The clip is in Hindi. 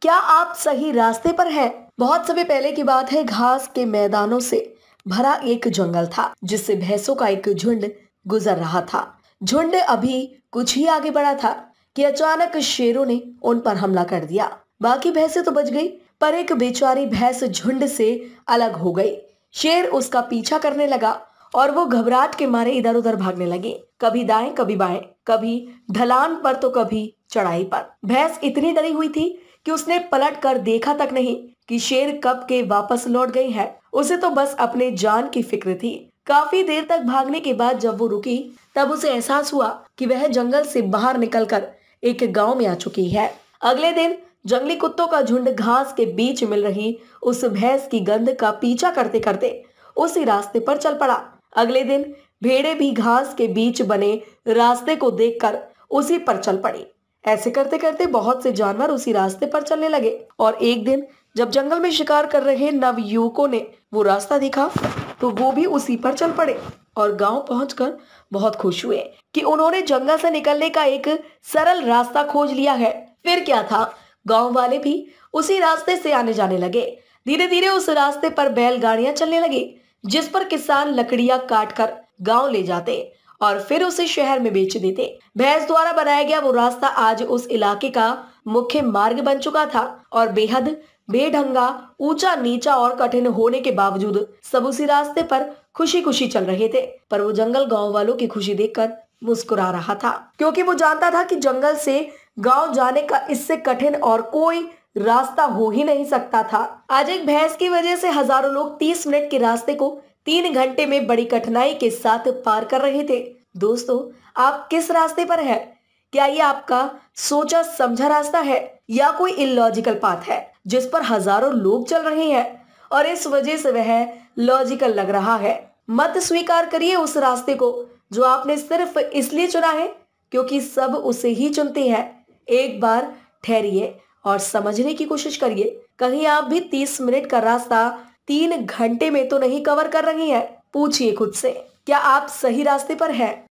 क्या आप सही रास्ते पर हैं? बहुत समय पहले की बात है। घास के मैदानों से भरा एक जंगल था जिससे भैंसों का एक झुंड गुजर रहा था। झुंड अभी कुछ ही आगे बढ़ा था कि अचानक शेरों ने उन पर हमला कर दिया। बाकी भैंसें तो बच गई, पर एक बेचारी भैंस झुंड से अलग हो गई। शेर उसका पीछा करने लगा और वो घबराहट के मारे इधर उधर भागने लगे, कभी दाएं कभी बाएं, कभी ढलान पर तो कभी चढ़ाई पर। भैंस इतनी डरी हुई थी कि उसने पलट कर देखा तक नहीं कि शेर कब के वापस लौट गई है। उसे तो बस अपने जान की फिक्र थी। काफी देर तक भागने के बाद जब वो रुकी, तब उसे एहसास हुआ कि वह जंगल से बाहर निकलकर एक गांव में आ चुकी है। अगले दिन जंगली कुत्तों का झुंड घास के बीच मिल रही उस भैंस की गंध का पीछा करते करते उसी रास्ते पर चल पड़ा। अगले दिन भेड़ें भी घास के बीच बने रास्ते को देखकर उसी पर चल पड़ी। ऐसे करते करते बहुत से जानवर उसी रास्ते पर चलने लगे और एक दिन जब जंगल में शिकार कर रहे नवयुवकों ने वो रास्ता देखा, तो वो भी उसी पर चल पड़े और गांव पहुंचकर बहुत खुश हुए कि उन्होंने जंगल से निकलने का एक सरल रास्ता खोज लिया है। फिर क्या था, गांव वाले भी उसी रास्ते से आने जाने लगे। धीरे धीरे उस रास्ते पर बैलगाड़ियां चलने लगी, जिस पर किसान लकड़ियां काट कर गाँव ले जाते और फिर उसे शहर में बेच देते। भैंस द्वारा बनाया गया वो रास्ता आज उस इलाके का मुख्य मार्ग बन चुका था और बेहद बेढंगा, ऊंचा नीचा और कठिन होने के बावजूद सब उसी रास्ते पर खुशी खुशी चल रहे थे। पर वो जंगल गांव वालों की खुशी देखकर मुस्कुरा रहा था, क्योंकि वो जानता था कि जंगल से गांव जाने का इससे कठिन और कोई रास्ता हो ही नहीं सकता था। आज एक भैंस की वजह से हजारों लोग 30 मिनट के रास्ते को 3 घंटे में बड़ी कठिनाई के साथ पार कर रहे थे। दोस्तों, आप किस रास्ते पर है? क्या ये आपका सोचा समझा रास्ता है या कोई इलॉजिकल पाथ है जिस पर हजारों लोग चल रहे हैं और इस वजह से वह लॉजिकल लग रहा है? मत स्वीकार करिए उस रास्ते को जो आपने सिर्फ इसलिए चुना है क्योंकि सब उसे ही चुनते हैं। एक बार ठहरिए और समझने की कोशिश करिए, कहीं आप भी 30 मिनट का रास्ता 3 घंटे में तो नहीं कवर कर रही हैं। पूछिए खुद से, क्या आप सही रास्ते पर हैं?